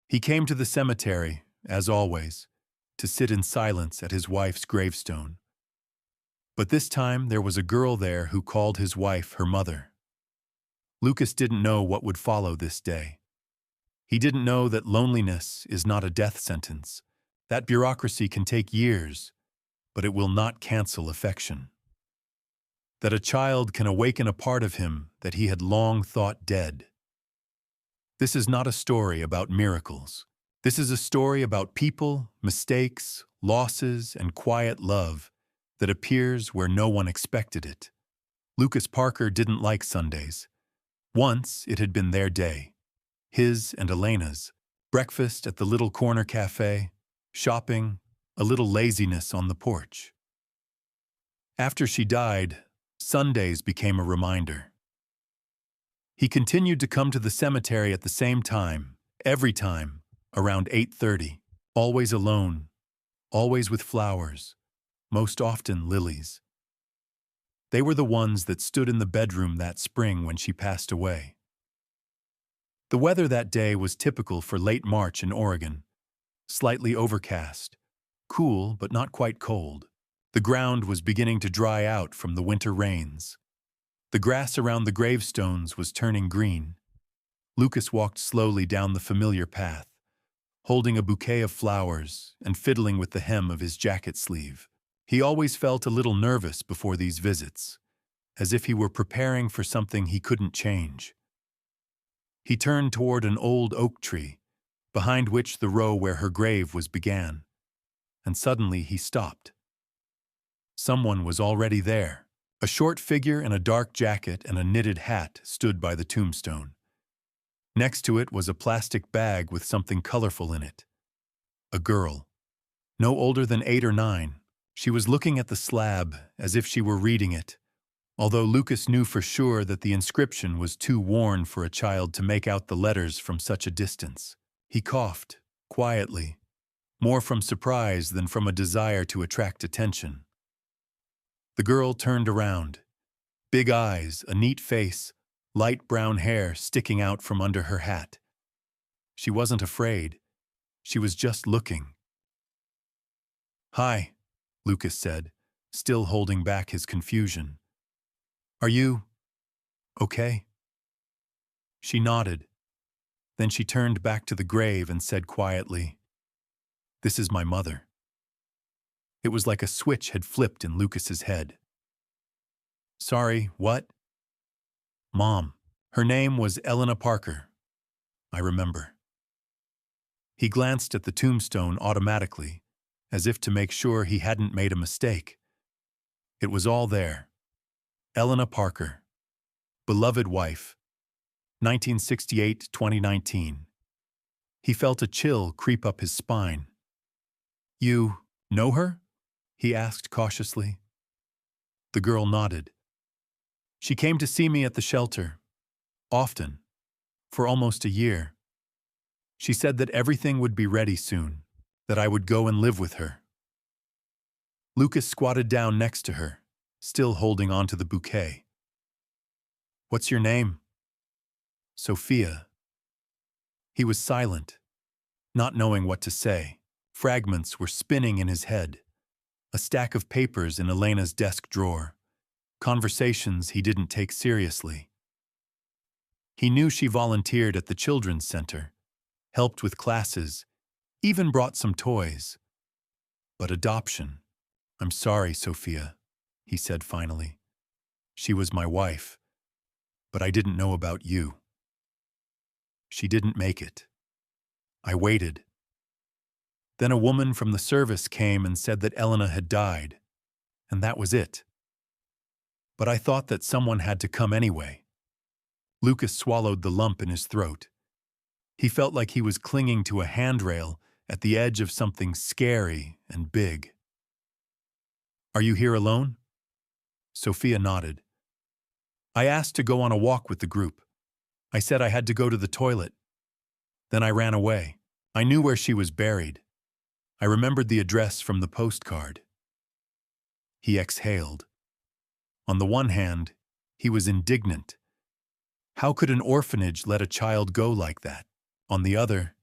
He came to the cemetery, as always, to sit in silence at his wife's gravestone. But this time there was a girl there who called his wife her mother. Lucas didn't know what would follow this day. He didn't know that loneliness is not a death sentence, that bureaucracy can take years, but it will not cancel affection. That a child can awaken a part of him that he had long thought dead. This is not a story about miracles. This is a story about people, mistakes, losses, and quiet love that appears where no one expected it. Lucas Parker didn't like Sundays. Once it had been their day. His and Elena's. Breakfast at the little corner cafe, shopping, a little laziness on the porch. After she died, Sundays became a reminder. He continued to come to the cemetery at the same time, every time, around 8:30, always alone, always with flowers, most often lilies. They were the ones that stood in the bedroom that spring when she passed away. The weather that day was typical for late March in Oregon, slightly overcast, cool but not quite cold. The ground was beginning to dry out from the winter rains. The grass around the gravestones was turning green. Lucas walked slowly down the familiar path, holding a bouquet of flowers and fiddling with the hem of his jacket sleeve. He always felt a little nervous before these visits, as if he were preparing for something he couldn't change. He turned toward an old oak tree, behind which the row where her grave was began, and suddenly he stopped. Someone was already there. A short figure in a dark jacket and a knitted hat stood by the tombstone. Next to it was a plastic bag with something colorful in it. A girl, no older than 8 or 9. She was looking at the slab as if she were reading it, although Lucas knew for sure that the inscription was too worn for a child to make out the letters from such a distance. He coughed, quietly, more from surprise than from a desire to attract attention. The girl turned around. Big eyes, a neat face, light brown hair sticking out from under her hat. She wasn't afraid. She was just looking. "Hi," Lucas said, still holding back his confusion. "Are you okay?" She nodded. Then she turned back to the grave and said quietly, "This is my mother." It was like a switch had flipped in Lucas's head. "Sorry, what?" "Mom. Her name was Elena Parker. I remember." He glanced at the tombstone automatically, as if to make sure he hadn't made a mistake. It was all there. Elena Parker. Beloved wife. 1968-2019. He felt a chill creep up his spine. "You know her?" he asked cautiously. The girl nodded. "She came to see me at the shelter. Often. For almost a year. She said that everything would be ready soon, that I would go and live with her." Lucas squatted down next to her, still holding on to the bouquet. "What's your name?" "Sophia." He was silent, not knowing what to say. Fragments were spinning in his head. A stack of papers in Elena's desk drawer. Conversations he didn't take seriously. He knew she volunteered at the children's center, helped with classes, even brought some toys. But adoption. "I'm sorry, Sophia," he said finally. "She was my wife, but I didn't know about you." She didn't make it. I waited. Then a woman from the service came and said that Elena had died, and that was it. But I thought that someone had to come anyway. Lucas swallowed the lump in his throat. He felt like he was clinging to a handrail at the edge of something scary and big. "Are you here alone?" Sophia nodded. "I asked to go on a walk with the group. I said I had to go to the toilet. Then I ran away. I knew where she was buried. I remembered the address from the postcard." He exhaled. On the one hand, he was indignant. How could an orphanage let a child go like that? On the other,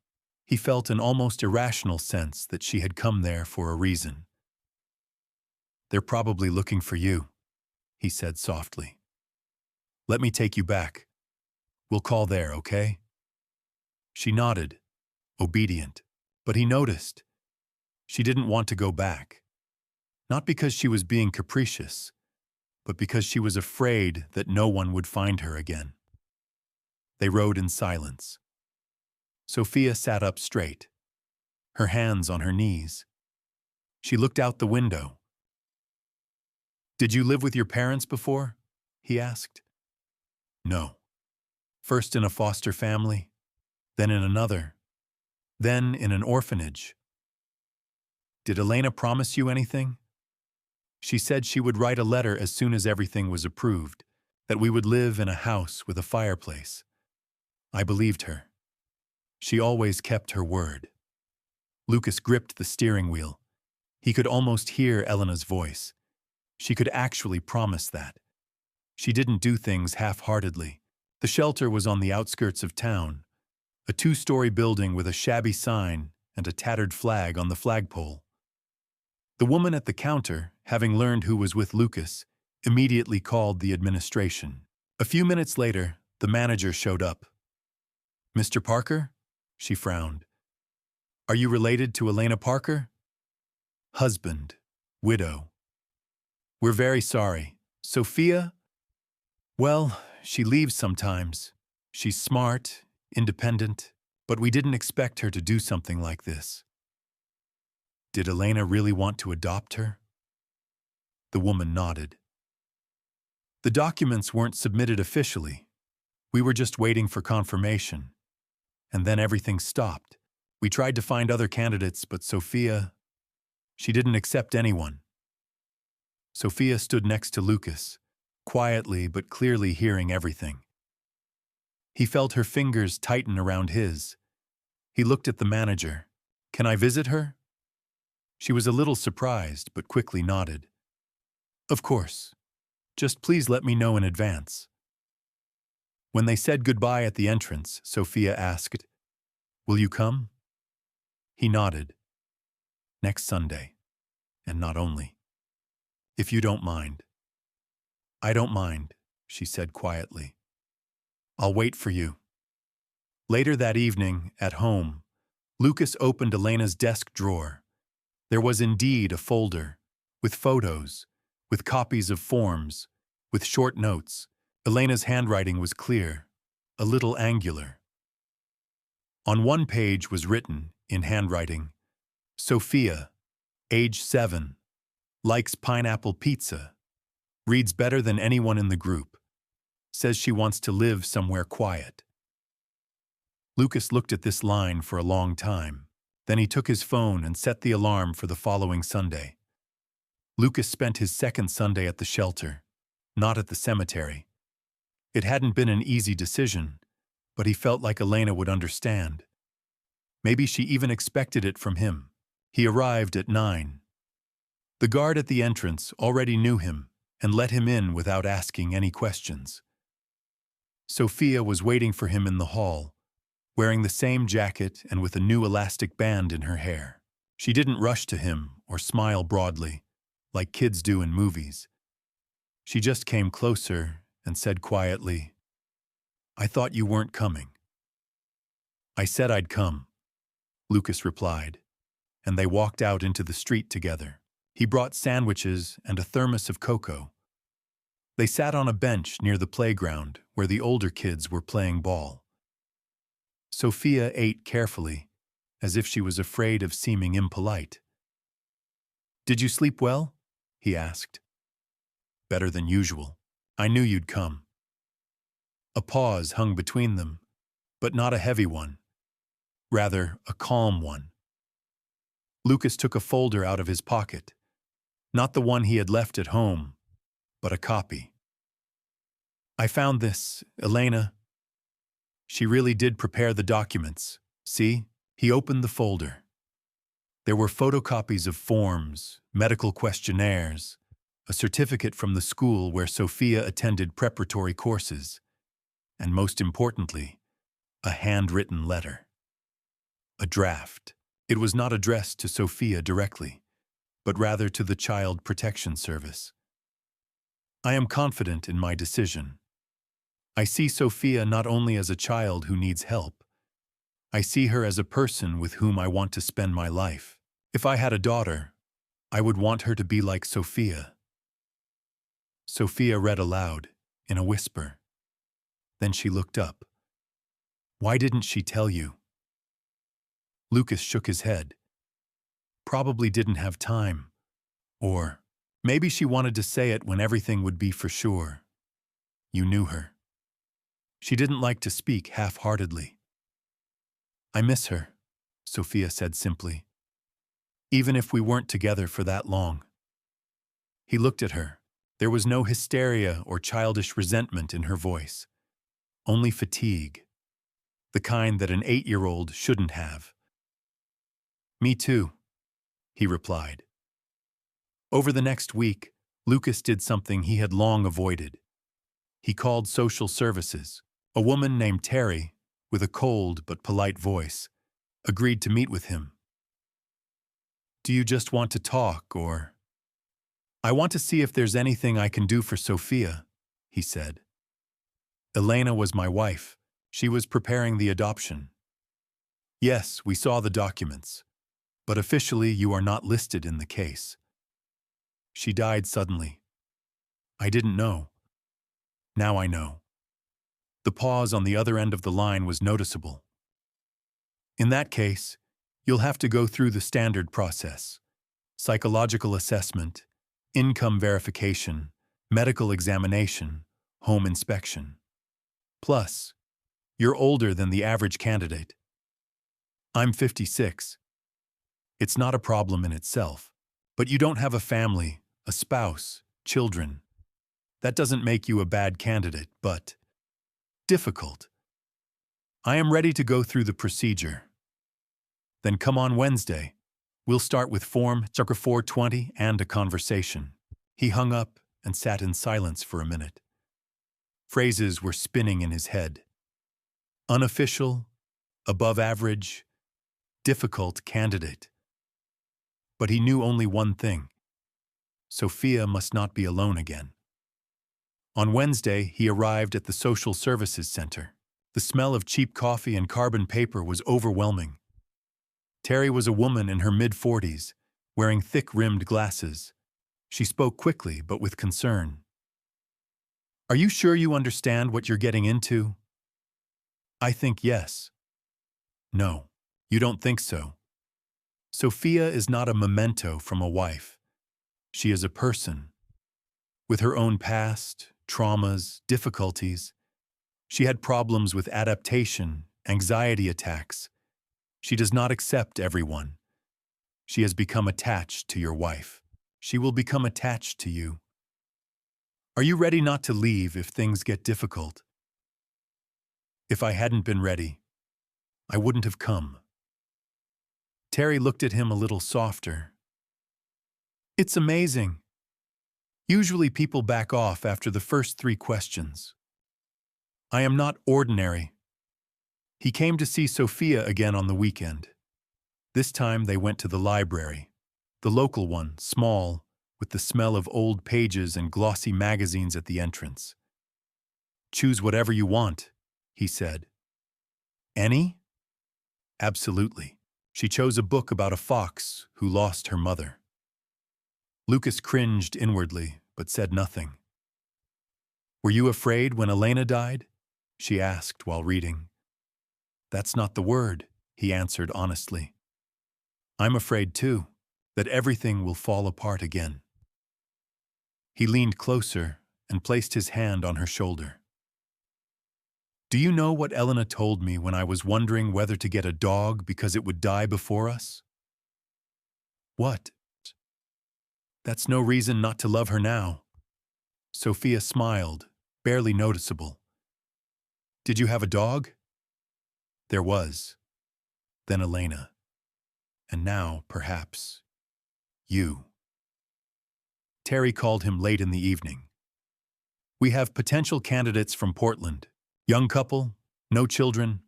He felt an almost irrational sense that she had come there for a reason. "They're probably looking for you," he said softly. "Let me take you back. We'll call there, okay?" She nodded, obedient, but he noticed. She didn't want to go back. Not because she was being capricious, but because she was afraid that no one would find her again. They rode in silence. Sophia sat up straight, her hands on her knees. She looked out the window. "Did you live with your parents before?" he asked. "No. First in a foster family, then in another, then in an orphanage." "Did Elena promise you anything?" "She said she would write a letter as soon as everything was approved, that we would live in a house with a fireplace." I believed her. She always kept her word. Lucas gripped the steering wheel. He could almost hear Elena's voice. She could actually promise that. She didn't do things half-heartedly. The shelter was on the outskirts of town, a 2-story building with a shabby sign and a tattered flag on the flagpole. The woman at the counter, having learned who was with Lucas, immediately called the administration. A few minutes later, the manager showed up. "Mr. Parker?" She frowned. "Are you related to Elena Parker?" "Husband, widow." "We're very sorry. Sophia?" "Well, she leaves sometimes. She's smart, independent, but we didn't expect her to do something like this." "Did Elena really want to adopt her?" The woman nodded. "The documents weren't submitted officially. We were just waiting for confirmation. And then everything stopped. We tried to find other candidates, but Sophia, she didn't accept anyone." Sophia stood next to Lucas, quietly but clearly hearing everything. He felt her fingers tighten around his. He looked at the manager. "Can I visit her?" She was a little surprised, but quickly nodded. "Of course. Just please let me know in advance." When they said goodbye at the entrance, Sophia asked, "Will you come?" He nodded. "Next Sunday. And not only. If you don't mind." "I don't mind," she said quietly. "I'll wait for you." Later that evening, at home, Lucas opened Elena's desk drawer. There was indeed a folder, with photos, with copies of forms, with short notes. Elena's handwriting was clear, a little angular. On one page was written, in handwriting, "Sophia, age 7, likes pineapple pizza, reads better than anyone in the group, says she wants to live somewhere quiet." Lucas looked at this line for a long time. Then he took his phone and set the alarm for the following Sunday. Lucas spent his second Sunday at the shelter, not at the cemetery. It hadn't been an easy decision, but he felt like Elena would understand. Maybe she even expected it from him. He arrived at 9. The guard at the entrance already knew him and let him in without asking any questions. Sophia was waiting for him in the hall, wearing the same jacket and with a new elastic band in her hair. She didn't rush to him or smile broadly, like kids do in movies. She just came closer and said quietly, "I thought you weren't coming." "I said I'd come," Lucas replied, and they walked out into the street together. He brought sandwiches and a thermos of cocoa. They sat on a bench near the playground where the older kids were playing ball. Sophia ate carefully, as if she was afraid of seeming impolite. "Did you sleep well?" he asked. "Better than usual. I knew you'd come." A pause hung between them, but not a heavy one. Rather, a calm one. Lucas took a folder out of his pocket. Not the one he had left at home, but a copy. "I found this, Elena. She really did prepare the documents. See?" He opened the folder. There were photocopies of forms, medical questionnaires, a certificate from the school where Sophia attended preparatory courses, and most importantly, a handwritten letter. A draft. It was not addressed to Sophia directly, but rather to the Child Protection Service. I am confident in my decision. I see Sophia not only as a child who needs help, I see her as a person with whom I want to spend my life. If I had a daughter, I would want her to be like Sophia. Sophia read aloud, in a whisper. Then she looked up. Why didn't she tell you? Lucas shook his head. Probably didn't have time. Or maybe she wanted to say it when everything would be for sure. You knew her. She didn't like to speak half-heartedly. I miss her, Sophia said simply. Even if we weren't together for that long. He looked at her. There was no hysteria or childish resentment in her voice. Only fatigue. The kind that an 8-year-old shouldn't have. Me too, he replied. Over the next week, Lucas did something he had long avoided. He called social services. A woman named Terry, with a cold but polite voice, agreed to meet with him. Do you just want to talk, or? I want to see if there's anything I can do for Sophia, he said. Elena was my wife. She was preparing the adoption. Yes, we saw the documents, but officially you are not listed in the case. She died suddenly. I didn't know. Now I know. The pause on the other end of the line was noticeable. In that case, you'll have to go through the standard process: psychological assessment, income verification, medical examination, home inspection. Plus, you're older than the average candidate. I'm 56. It's not a problem in itself, but you don't have a family, a spouse, children. That doesn't make you a bad candidate, but difficult. I am ready to go through the procedure. Then come on Wednesday. We'll start with Form 420 and a conversation. He hung up and sat in silence for a minute. Phrases were spinning in his head. Unofficial, above average, difficult candidate. But he knew only one thing. Sophia must not be alone again. On Wednesday, he arrived at the Social Services Center. The smell of cheap coffee and carbon paper was overwhelming. Terry was a woman in her mid-40s, wearing thick-rimmed glasses. She spoke quickly, but with concern. Are you sure you understand what you're getting into? I think yes. No, you don't think so. Sophia is not a memento from a wife. She is a person. With her own past, traumas, difficulties. She had problems with adaptation, anxiety attacks. She does not accept everyone. She has become attached to your wife. She will become attached to you. Are you ready not to leave if things get difficult? If I hadn't been ready, I wouldn't have come. Terry looked at him a little softer. It's amazing. Usually people back off after the first 3 questions. I am not ordinary. He came to see Sophia again on the weekend. This time they went to the library, the local one, small, with the smell of old pages and glossy magazines at the entrance. Choose whatever you want, he said. Any? Absolutely. She chose a book about a fox who lost her mother. Lucas cringed inwardly, but said nothing. Were you afraid when Elena died? She asked while reading. That's not the word, he answered honestly. I'm afraid, too, that everything will fall apart again. He leaned closer and placed his hand on her shoulder. Do you know what Elena told me when I was wondering whether to get a dog because it would die before us? What? That's no reason not to love her now. Sophia smiled, barely noticeable. Did you have a dog? There was. Then Elena. And now, perhaps, you. Terry called him late in the evening. We have potential candidates from Portland. Young couple, no children.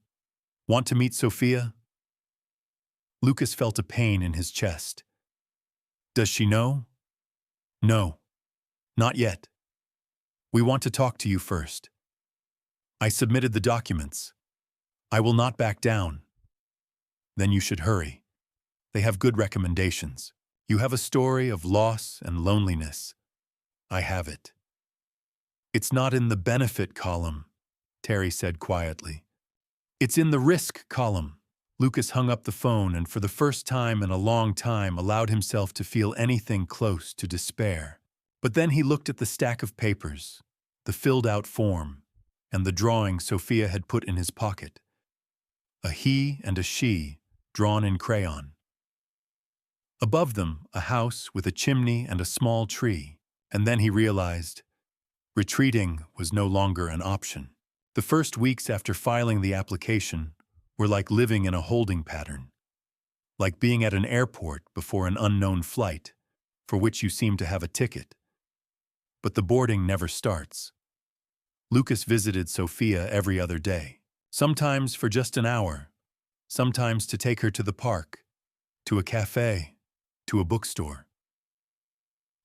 Want to meet Sophia? Lucas felt a pain in his chest. Does she know? No, not yet. We want to talk to you first. I submitted the documents. I will not back down. Then you should hurry. They have good recommendations. You have a story of loss and loneliness. I have it. It's not in the benefit column, Terry said quietly. It's in the risk column. Lucas hung up the phone and for the first time in a long time allowed himself to feel anything close to despair. But then he looked at the stack of papers, the filled-out form, and the drawing Sophia had put in his pocket. A he and a she, drawn in crayon. Above them, a house with a chimney and a small tree. And then he realized retreating was no longer an option. The first weeks after filing the application were like living in a holding pattern, like being at an airport before an unknown flight, for which you seem to have a ticket. But the boarding never starts. Lucas visited Sophia every other day, sometimes for just an hour, sometimes to take her to the park, to a cafe, to a bookstore.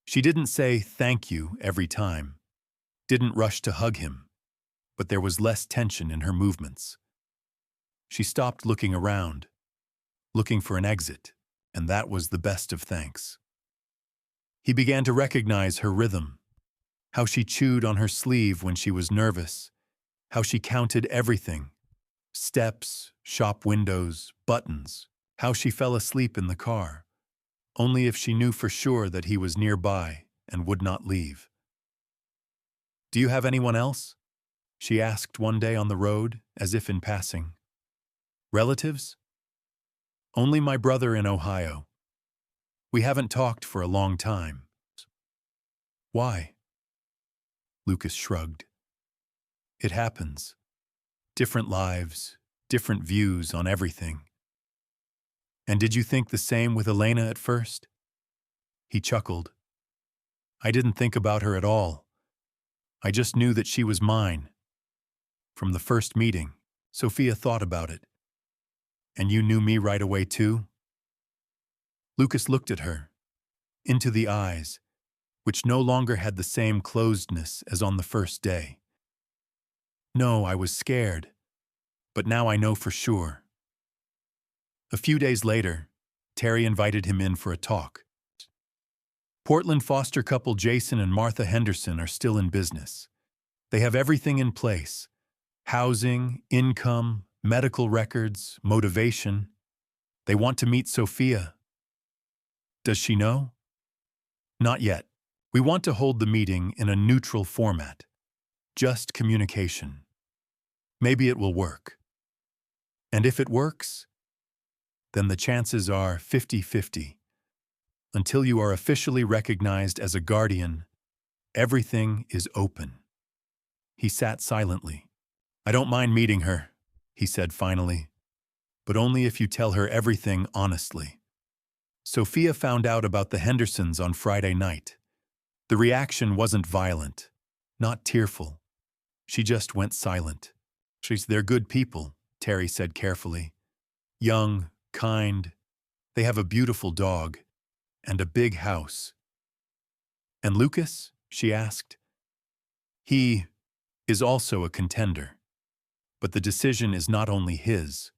She didn't say thank you every time, didn't rush to hug him, but there was less tension in her movements. She stopped looking around, looking for an exit, and that was the best of thanks. He began to recognize her rhythm, how she chewed on her sleeve when she was nervous, how she counted everything, steps, shop windows, buttons, how she fell asleep in the car, only if she knew for sure that he was nearby and would not leave. Do you have anyone else? She asked one day on the road, as if in passing. Relatives? Only my brother in Ohio. We haven't talked for a long time. Why? Lucas shrugged. It happens. Different lives, different views on everything. And did you think the same with Elena at first? He chuckled. I didn't think about her at all. I just knew that she was mine. From the first meeting, Sophia thought about it. And you knew me right away too? Lucas looked at her, into the eyes, which no longer had the same closedness as on the first day. No, I was scared, but now I know for sure. A few days later, Terry invited him in for a talk. Portland foster couple Jason and Martha Henderson are still in business. They have everything in place: housing, income, medical records, motivation. They want to meet Sophia. Does she know? Not yet. We want to hold the meeting in a neutral format. Just communication. Maybe it will work. And if it works, then the chances are 50-50. Until you are officially recognized as a guardian, everything is open. He sat silently. I don't mind meeting her, he said finally, but only if you tell her everything honestly. Sophia found out about the Hendersons on Friday night. The reaction wasn't violent, not tearful. She just went silent. They're good people, Terry said carefully. Young, kind. They have a beautiful dog and a big house. And Lucas? She asked. He is also a contender, but the decision is not only his.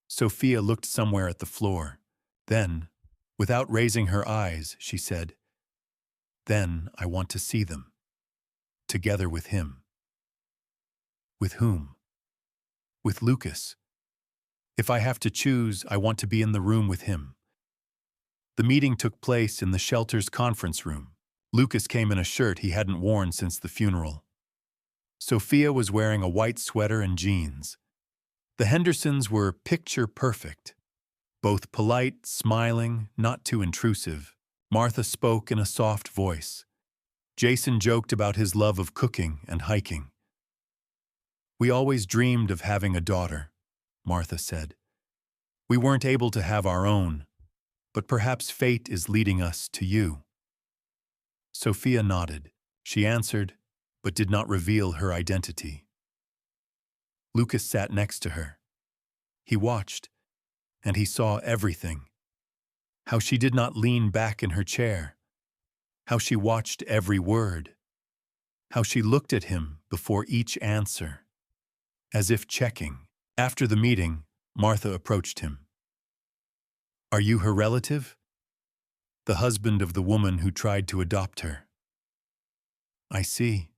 Sophia looked somewhere at the floor. Then, without raising her eyes, she said, Then I want to see them. Together with him. With whom? With Lucas. If I have to choose, I want to be in the room with him. The meeting took place in the shelter's conference room. Lucas came in a shirt he hadn't worn since the funeral. Sophia was wearing a white sweater and jeans. The Hendersons were picture perfect. Both polite, smiling, not too intrusive. Martha spoke in a soft voice. Jason joked about his love of cooking and hiking. We always dreamed of having a daughter, Martha said. We weren't able to have our own, but perhaps fate is leading us to you. Sophia nodded. She answered, but did not reveal her identity. Lucas sat next to her. He watched, and he saw everything. How she did not lean back in her chair. How she watched every word. How she looked at him before each answer, as if checking. After the meeting, Martha approached him. "Are you her relative?" "The husband of the woman who tried to adopt her." "I see.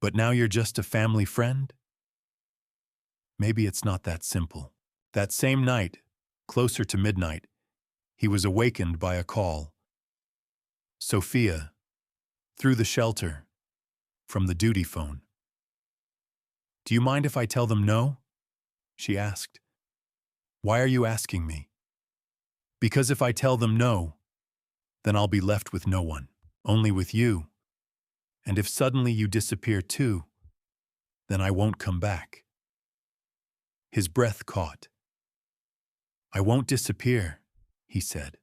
But now you're just a family friend?" Maybe it's not that simple. That same night, closer to midnight, he was awakened by a call. Sophia, through the shelter, from the duty phone. "Do you mind if I tell them no?" she asked. "Why are you asking me?" "Because if I tell them no, then I'll be left with no one, only with you. And if suddenly you disappear too, then I won't come back." His breath caught. "I won't disappear," he said.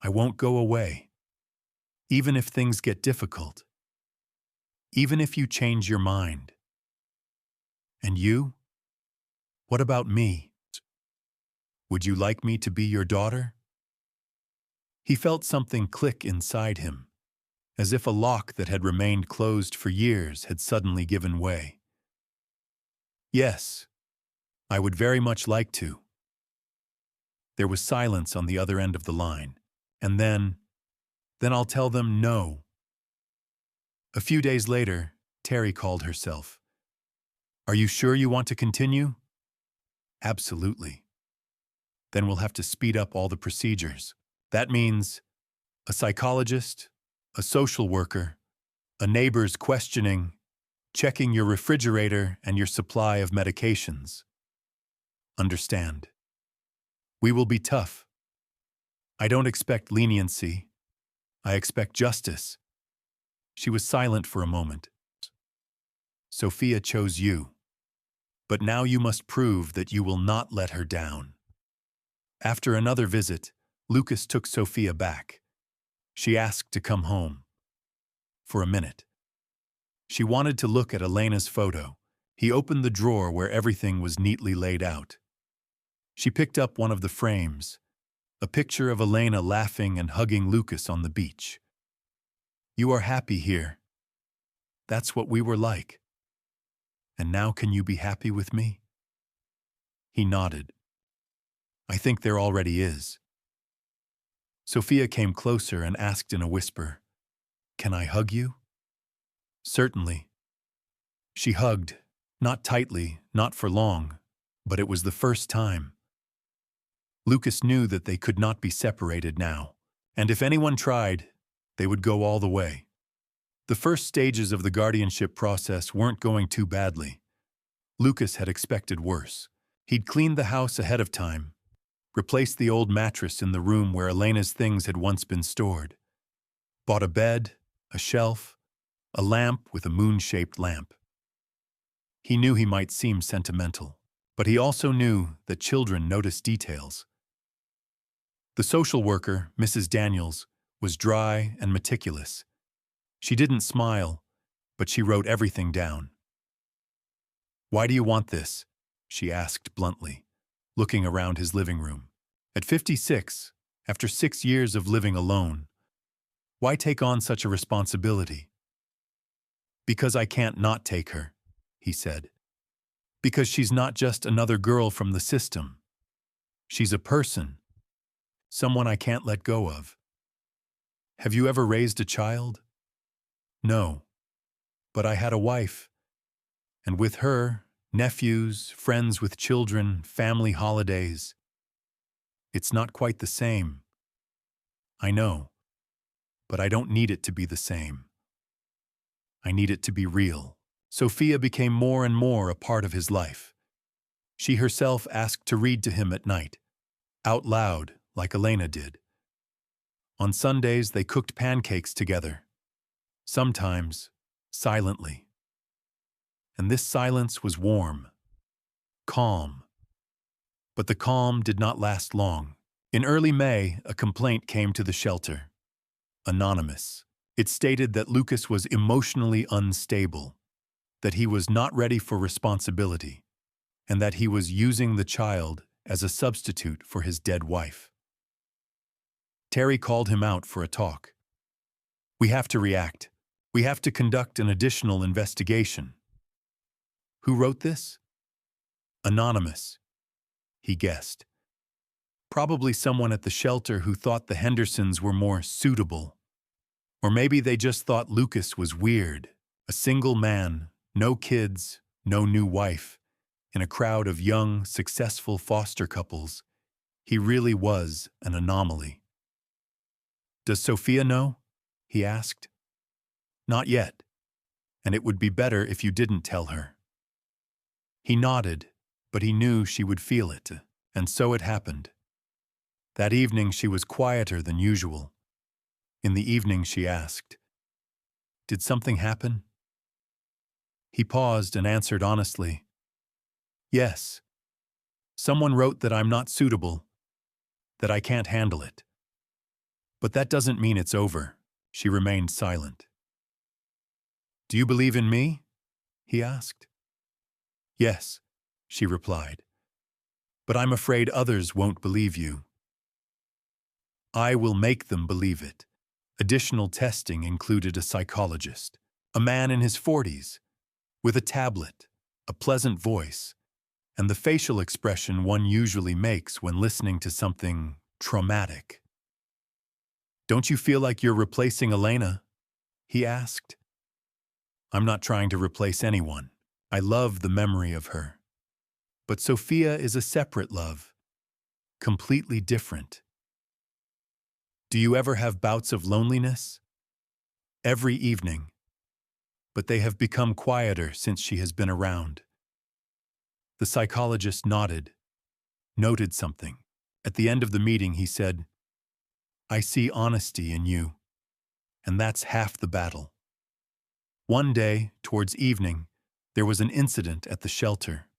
"I won't go away. Even if things get difficult. Even if you change your mind. And you? What about me? Would you like me to be your daughter?" He felt something click inside him, as if a lock that had remained closed for years had suddenly given way. "Yes, I would very much like to." There was silence on the other end of the line, and then I'll tell them no. A few days later, Terry called herself. "Are you sure you want to continue?" "Absolutely." "Then we'll have to speed up all the procedures. That means a psychologist, a social worker, a neighbor's questioning, checking your refrigerator and your supply of medications. Understand? We will be tough. I don't expect leniency. I expect justice." She was silent for a moment. "Sophia chose you. But now you must prove that you will not let her down." After another visit, Lucas took Sophia back. She asked to come home. For a minute. She wanted to look at Elena's photo. He opened the drawer where everything was neatly laid out. She picked up one of the frames, a picture of Elena laughing and hugging Lucas on the beach. "You are happy here. That's what we were like. And now can you be happy with me?" He nodded. "I think there already is." Sophia came closer and asked in a whisper, "Can I hug you?" "Certainly." She hugged, not tightly, not for long, but it was the first time. Lucas knew that they could not be separated now, and if anyone tried, they would go all the way. The first stages of the guardianship process weren't going too badly. Lucas had expected worse. He'd cleaned the house ahead of time, replaced the old mattress in the room where Elena's things had once been stored, bought a bed, a shelf, a lamp with a moon-shaped lamp. He knew he might seem sentimental, but he also knew that children notice details. The social worker, Mrs. Daniels, was dry and meticulous. She didn't smile, but she wrote everything down. "Why do you want this?" she asked bluntly, looking around his living room. At 56, after 6 years of living alone, why take on such a responsibility? "Because I can't not take her," he said. "Because she's not just another girl from the system. She's a person, someone I can't let go of." "Have you ever raised a child?" "No, but I had a wife. And with her, nephews, friends with children, family holidays. It's not quite the same. I know, but I don't need it to be the same. I need it to be real." Sophia became more and more a part of his life. She herself asked to read to him at night, out loud, like Elena did. On Sundays, they cooked pancakes together, sometimes silently. And this silence was warm, calm. But the calm did not last long. In early May, a complaint came to the shelter. Anonymous. It stated that Lucas was emotionally unstable, that he was not ready for responsibility, and that he was using the child as a substitute for his dead wife. Terry called him out for a talk. "We have to react. We have to conduct an additional investigation." "Who wrote this?" "Anonymous," he guessed. "Probably someone at the shelter who thought the Hendersons were more suitable. Or maybe they just thought Lucas was weird, a single man, no kids, no new wife. In a crowd of young, successful foster couples, he really was an anomaly." "Does Sophia know?" he asked. "Not yet, and it would be better if you didn't tell her." He nodded, but he knew she would feel it, and so it happened. That evening she was quieter than usual. In the evening she asked, "Did something happen?" He paused and answered honestly, "Yes. Someone wrote that I'm not suitable, that I can't handle it. But that doesn't mean it's over." She remained silent. "Do you believe in me?" he asked. "Yes," she replied. "But I'm afraid others won't believe you." "I will make them believe it." Additional testing included a psychologist, a man in his 40s, with a tablet, a pleasant voice, and the facial expression one usually makes when listening to something traumatic. "Don't you feel like you're replacing Elena?" he asked. "I'm not trying to replace anyone. I love the memory of her. But Sophia is a separate love, completely different." "Do you ever have bouts of loneliness?" "Every evening. But they have become quieter since she has been around." The psychologist nodded, noted something. At the end of the meeting he said, "I see honesty in you, and that's half the battle." One day, towards evening, there was an incident at the shelter.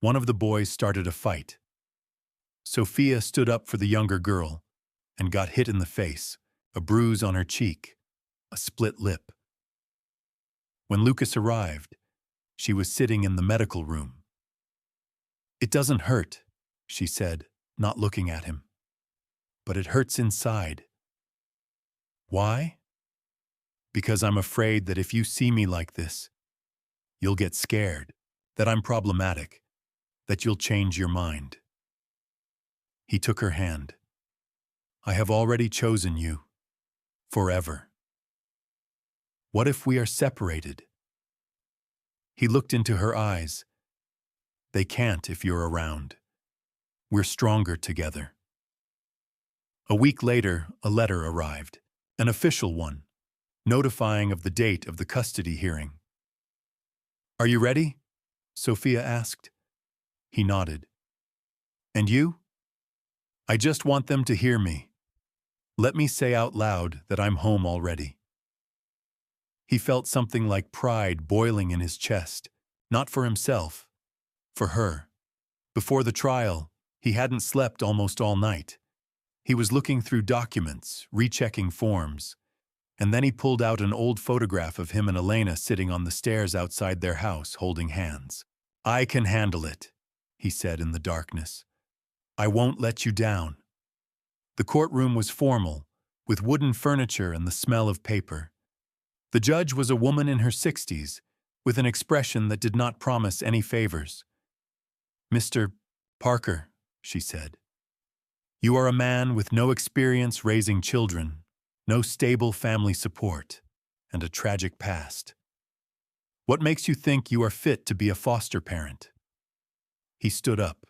One of the boys started a fight. Sophia stood up for the younger girl and got hit in the face, a bruise on her cheek, a split lip. When Lucas arrived, she was sitting in the medical room. "It doesn't hurt," she said, not looking at him. "But it hurts inside." "Why?" "Because I'm afraid that if you see me like this, you'll get scared, that I'm problematic, that you'll change your mind." He took her hand. "I have already chosen you, forever. What if we are separated?" He looked into her eyes. "They can't if you're around. We're stronger together." A week later, a letter arrived, an official one, notifying of the date of the custody hearing. "Are you ready?" Sophia asked. He nodded. "And you?" "I just want them to hear me. Let me say out loud that I'm home already." He felt something like pride boiling in his chest, not for himself, for her. Before the trial, he hadn't slept almost all night. He was looking through documents, rechecking forms, and then he pulled out an old photograph of him and Elena sitting on the stairs outside their house, holding hands. "I can handle it," he said in the darkness. "I won't let you down." The courtroom was formal, with wooden furniture and the smell of paper. The judge was a woman in her 60s, with an expression that did not promise any favors. "Mr. Parker," she said, "you are a man with no experience raising children, no stable family support, and a tragic past. What makes you think you are fit to be a foster parent?" He stood up.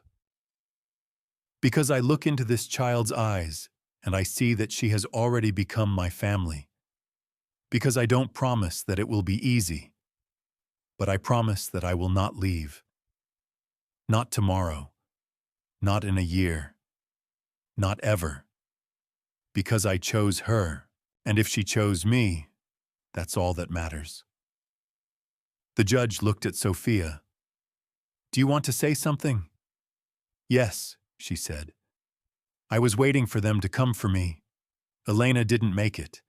"Because I look into this child's eyes, and I see that she has already become my family. Because I don't promise that it will be easy, but I promise that I will not leave. Not tomorrow, not in a year, not ever. Because I chose her, and if she chose me, that's all that matters." The judge looked at Sophia. "Do you want to say something?" "Yes," she said. "I was waiting for them to come for me. Elena didn't make it,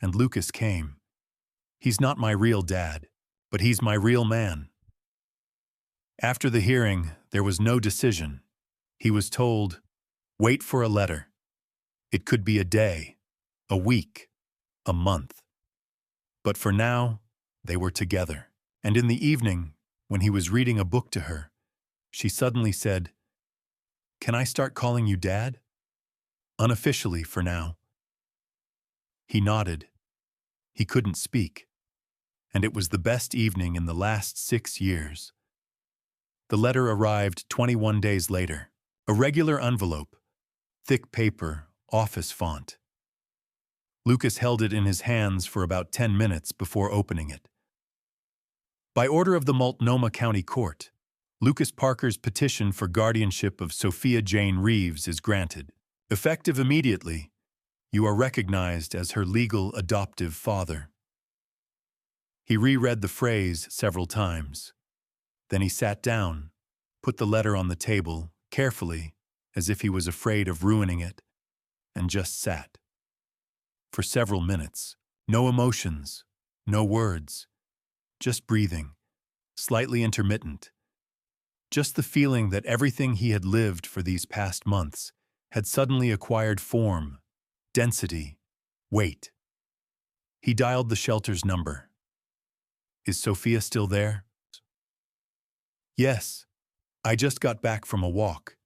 and Lucas came. He's not my real dad, but he's my real man." After the hearing, there was no decision, He was told, "Wait for a letter. It could be a day, a week, a month." But for now, they were together. And in the evening, when he was reading a book to her, she suddenly said, "Can I start calling you Dad?" Unofficially for now. He nodded. He couldn't speak. And it was the best evening in the last 6 years. The letter arrived 21 days later. A regular envelope, thick paper, office font. Lucas held it in his hands for about 10 minutes before opening it. By order of the Multnomah County Court, Lucas Parker's petition for guardianship of Sophia Jane Reeves is granted. Effective immediately, you are recognized as her legal adoptive father. He reread the phrase several times. Then he sat down, put the letter on the table, carefully, as if he was afraid of ruining it, and just sat. For several minutes, no emotions, no words, just breathing, slightly intermittent. Just the feeling that everything he had lived for these past months had suddenly acquired form, density, weight. He dialed the shelter's number. "Is Sophia still there?" "Yes. I just got back from a walk.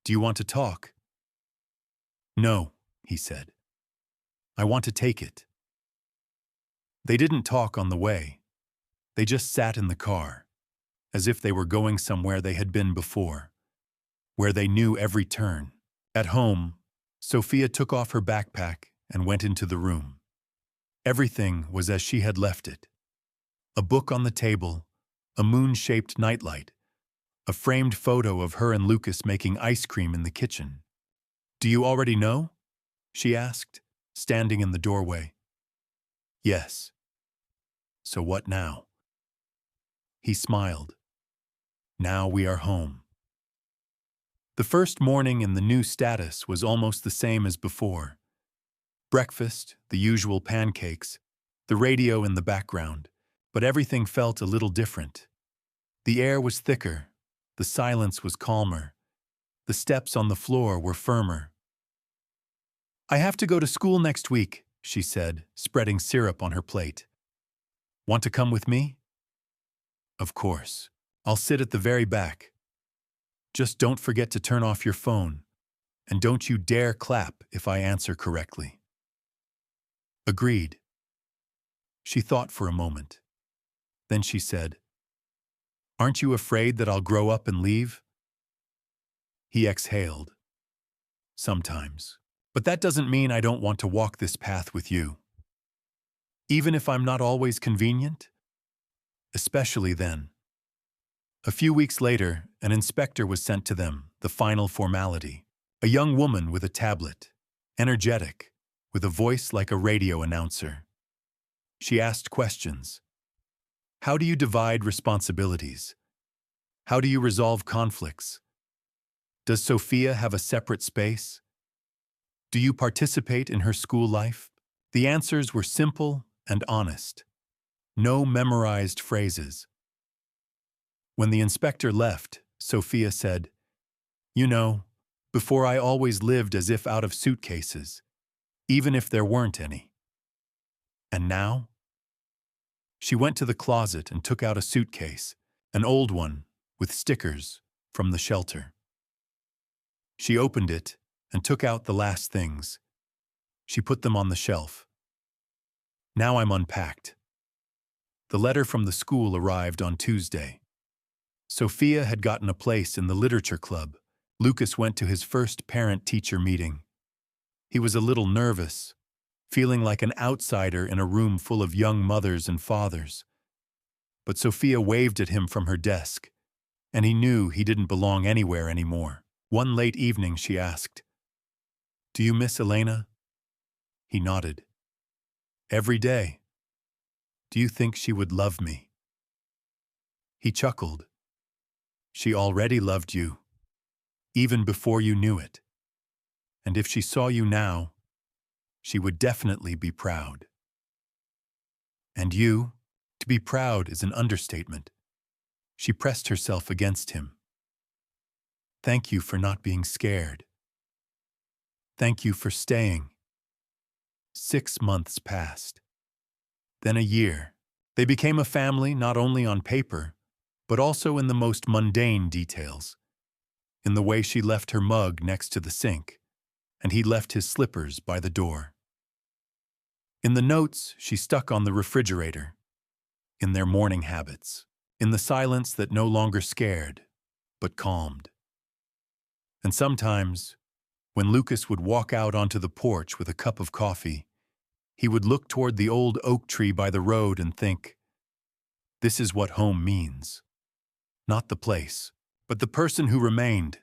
Do you want to talk?" "No," he said. "I want to take it." They didn't talk on the way. They just sat in the car, as if they were going somewhere they had been before, where they knew every turn. At home, Sophia took off her backpack and went into the room. Everything was as she had left it. A book on the table, a moon-shaped nightlight, a framed photo of her and Lucas making ice cream in the kitchen. "Do you already know?" she asked, standing in the doorway. "Yes." "So what now?" He smiled. "Now we are home." The first morning in the new status was almost the same as before. Breakfast, the usual pancakes, the radio in the background, but everything felt a little different. The air was thicker, the silence was calmer, the steps on the floor were firmer. "I have to go to school next week," she said, spreading syrup on her plate. "Want to come with me?" "Of course. I'll sit at the very back. Just don't forget to turn off your phone, and don't you dare clap if I answer correctly." Agreed. She thought for a moment. Then she said, "Aren't you afraid that I'll grow up and leave?" He exhaled. "Sometimes. But that doesn't mean I don't want to walk this path with you. Even if I'm not always convenient? Especially then." A few weeks later, an inspector was sent to them, the final formality. A young woman with a tablet, energetic, with a voice like a radio announcer. She asked questions. How do you divide responsibilities? How do you resolve conflicts? Does Sophia have a separate space? Do you participate in her school life? The answers were simple and honest. No memorized phrases. When the inspector left, Sophia said, "You know, before I always lived as if out of suitcases, even if there weren't any. And now?" She went to the closet and took out a suitcase, an old one, with stickers, from the shelter. She opened it and took out the last things. She put them on the shelf. "Now I'm unpacked." The letter from the school arrived on Tuesday. Sophia had gotten a place in the literature club. Lucas went to his first parent-teacher meeting. He was a little nervous, feeling like an outsider in a room full of young mothers and fathers. But Sophia waved at him from her desk, and he knew he didn't belong anywhere anymore. One late evening she asked, "Do you miss Elena?" He nodded. "Every day. Do you think she would love me?" He chuckled. "She already loved you, even before you knew it. And if she saw you now, she would definitely be proud." And you? To be proud is an understatement. She pressed herself against him. Thank you for not being scared. Thank you for staying. 6 months passed. Then a year. They became a family not only on paper, but also in the most mundane details. In the way she left her mug next to the sink, and he left his slippers by the door. In the notes she stuck on the refrigerator. In their morning habits. In the silence that no longer scared, but calmed. And sometimes, when Lucas would walk out onto the porch with a cup of coffee, he would look toward the old oak tree by the road and think, this is what home means. Not the place, but the person who remained,